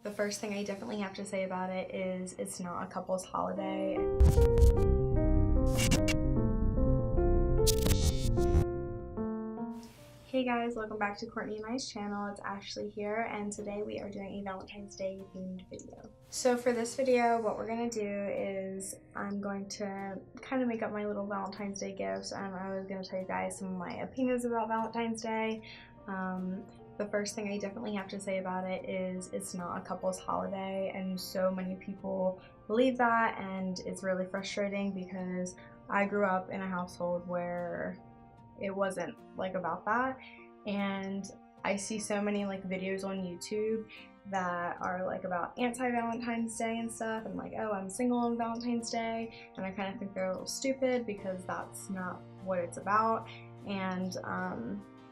The first thing I definitely have to say about it is it's not a couple's holiday. Hey guys, welcome back to Courtney and I's channel. It's Ashley here, and today we are doing a Valentine's Day themed video. So for this video, what we're going to do is I'm going to kind of make up my little Valentine's Day gifts, and I was going to tell you guys some of my opinions about Valentine's Day. The first thing I definitely have to say about it is it's not a couple's holiday, and so many people believe that, and it's really frustrating because I grew up in a household where it wasn't like about that, and I see so many like videos on YouTube that are like about anti-Valentine's Day and stuff, and like, oh, I'm single on Valentine's Day, and I kind of think they're a little stupid because that's not what it's about. And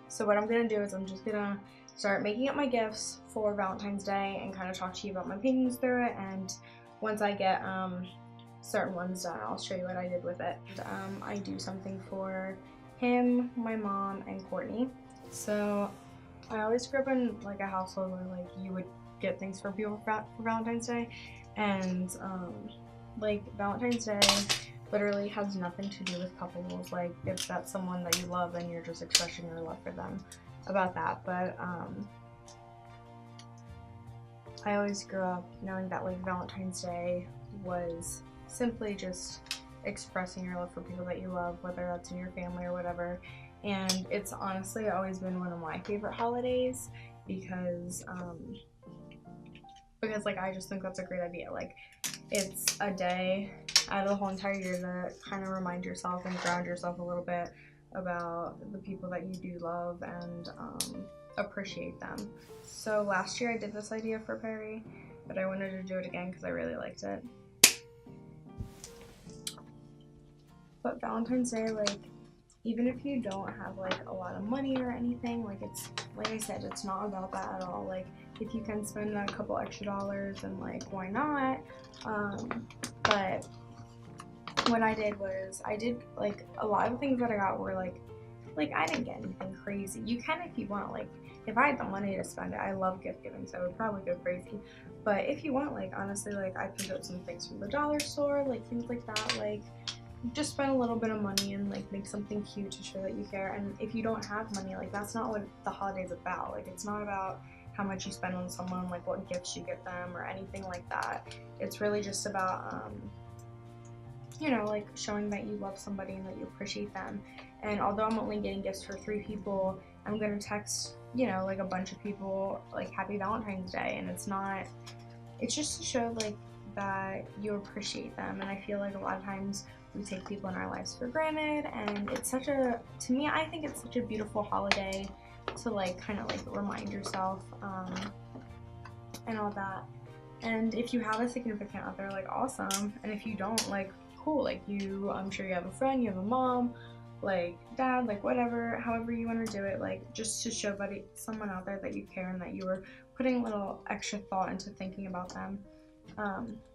so what I'm gonna do is I'm just gonna start making up my gifts for Valentine's Day and kind of talk to you about my opinions through it, and once I get certain ones done, I'll show you what I did with it. I do something for him, my mom, and Courtney. So I always grew up in like a household where like you would get things for people for Valentine's Day, and like Valentine's Day literally has nothing to do with couples. Like if that's someone that you love, then you're just expressing your love for them about that. But I always grew up knowing that like Valentine's Day was simply just expressing your love for people that you love, whether that's in your family or whatever. And it's honestly always been one of my favorite holidays because like I just think that's a great idea. Like it's a day out of the whole entire year to kind of remind yourself and ground yourself a little bit about the people that you do love and appreciate them. So last year I did this idea for Perry, but I wanted to do it again because I really liked it. But Valentine's Day, like, even if you don't have like a lot of money or anything, like it's, like I said, it's not about that at all. Like if you can spend a couple extra dollars, then like why not? But what I did was I did like a lot of things that I got were like I didn't get anything crazy. You can if you want. Like if I had the money to spend it, I love gift giving, so I would probably go crazy. But if you want, like honestly, like I picked up some things from the dollar store, like things like that. Like just spend a little bit of money and like make something cute to show that you care. And if you don't have money, like that's not what the holiday's about. Like it's not about how much you spend on someone, like what gifts you get them or anything like that. It's really just about you know, like showing that you love somebody and that you appreciate them. And although I'm only getting gifts for 3 people, I'm gonna text, you know, like a bunch of people like Happy Valentine's Day, and it's just to show like that you appreciate them. And I feel like a lot of times we take people in our lives for granted, and it's such a, to me, I think it's such a beautiful holiday to like kind of like remind yourself and all that. And if you have a significant other, like awesome, and if you don't, like cool, like you, I'm sure you have a friend, you have a mom, like dad, like whatever, however you want to do it, like just to show someone out there that you care and that you were putting a little extra thought into thinking about them.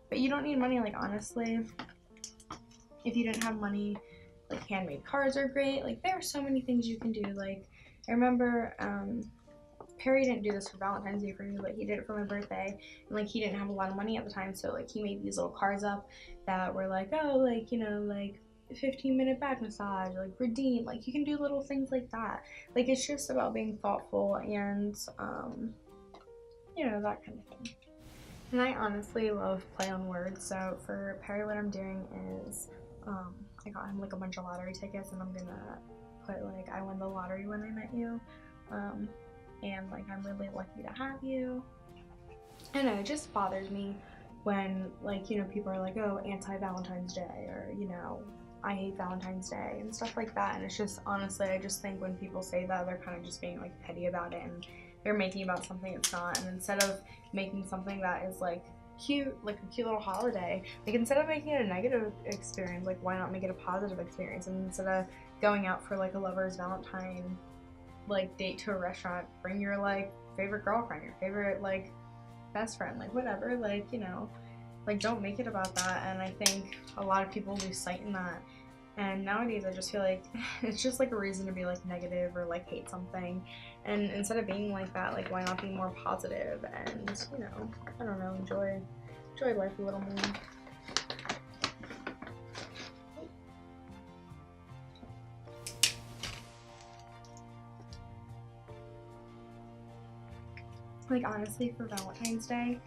But you don't need money. Like honestly, if you didn't have money, like handmade cards are great. Like there are so many things you can do. Like I remember Perry didn't do this for Valentine's Day for me, but he did it for my birthday, and like he didn't have a lot of money at the time, so like he made these little cards up that were like, oh, like, you know, like 15-minute back massage, like redeem. Like you can do little things like that. Like it's just about being thoughtful and you know, that kind of thing. And I honestly love play on words, so for Perry what I'm doing is I got him like a bunch of lottery tickets, and I'm gonna put like, I won the lottery when I met you, and like I'm really lucky to have you. I know, it just bothers me when like, you know, people are like, oh, anti-Valentine's Day, or you know, I hate Valentine's Day and stuff like that. And it's just, honestly, I just think when people say that, they're kind of just being like petty about it, and they're making about something it's not. And instead of making something that is like cute, like a cute little holiday, like instead of making it a negative experience, like why not make it a positive experience? And instead of going out for like a lover's Valentine like date to a restaurant, bring your like favorite girlfriend, your favorite like best friend, like whatever, like, you know, like don't make it about that. And I think a lot of people lose sight in that, And nowadays I just feel like it's just like a reason to be like negative or like hate something. And instead of being like that, like why not be more positive and, you know, I don't know, enjoy life a little more. Like honestly, for Valentine's Day,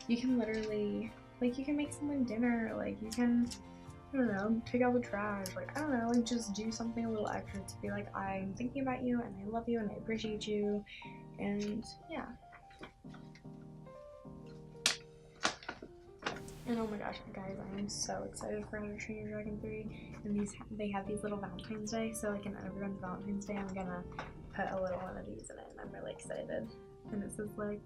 you can literally, like, you can make someone dinner, like you can, I don't know, take out the trash, like, I don't know, like just do something a little extra to be like, I'm thinking about you and I love you and I appreciate you, and yeah. And oh my gosh, guys, I am so excited for How to Train Your Dragon 3, and they have these little Valentine's Day, so like in everyone's Valentine's Day, I'm gonna put a little one of these in it, and I'm really excited. And it says like,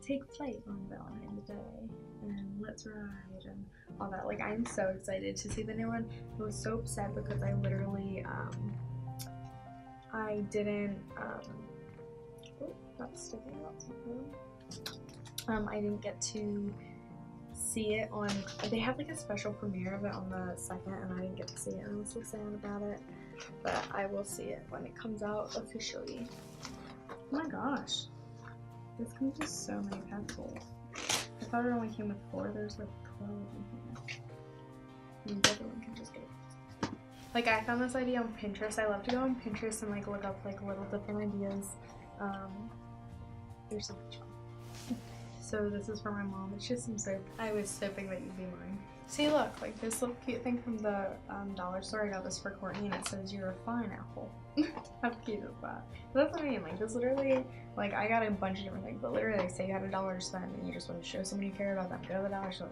take flight on Valentine's Day, and let's ride, and all that. Like, I'm so excited to see the new one. I was so upset because I literally, I didn't, oh, that's sticking out. I didn't get to see it on, they had like a special premiere of it on the 2nd, and I didn't get to see it, and I was so sad about it, but I will see it when it comes out officially. Oh my gosh. This comes with so many pencils. I thought it only came with 4. There's like 12 in here. And the other one can just get it. Like, I found this idea on Pinterest. I love to go on Pinterest and like look up like little different ideas. There's so much fun. So this is for my mom. It's just some soap. I was hoping that you'd be mine. See, look, like this little cute thing from the dollar store. I got this for Courtney, and it says, "You're a fine apple." How cute is that? But that's what I mean. Like, this literally, like, I got a bunch of different things, but literally, like, say you had $1 to spend and you just want to show someone you care about them, go to the dollar store,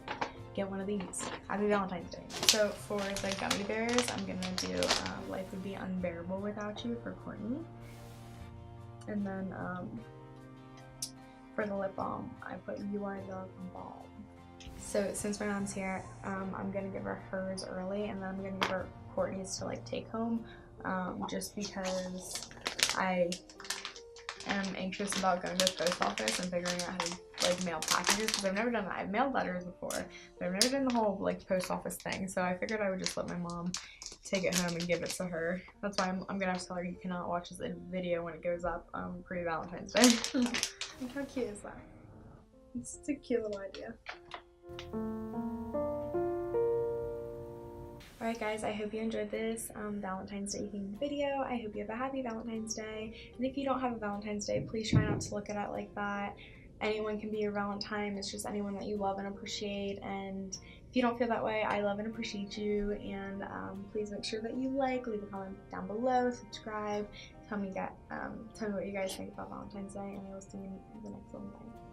get one of these. Happy Valentine's Day. So for the gummy bears, I'm gonna do Life Would Be Unbearable Without You for Courtney, and then for the lip balm, I put You Are the Balm. So since my mom's here, I'm gonna give her hers early, and then I'm gonna give her Courtney's to like take home, just because I am anxious about going to the post office and figuring out how to like mail packages, because I've never done that. I've mailed letters before, but I've never done the whole like post office thing. So I figured I would just let my mom take it home and give it to her. That's why I'm gonna have to tell her you cannot watch this video when it goes up pre-Valentine's Day. How cute is that? It's a cute little idea. Alright guys, I hope you enjoyed this Valentine's Day themed video. I hope you have a happy Valentine's Day. And if you don't have a Valentine's Day, please try not to look at it like that. Anyone can be your Valentine. It's just anyone that you love and appreciate. And if you don't feel that way, I love and appreciate you. And please make sure that you leave a comment down below, subscribe, tell me what you guys think about Valentine's Day, and I will see you in the next one. Bye.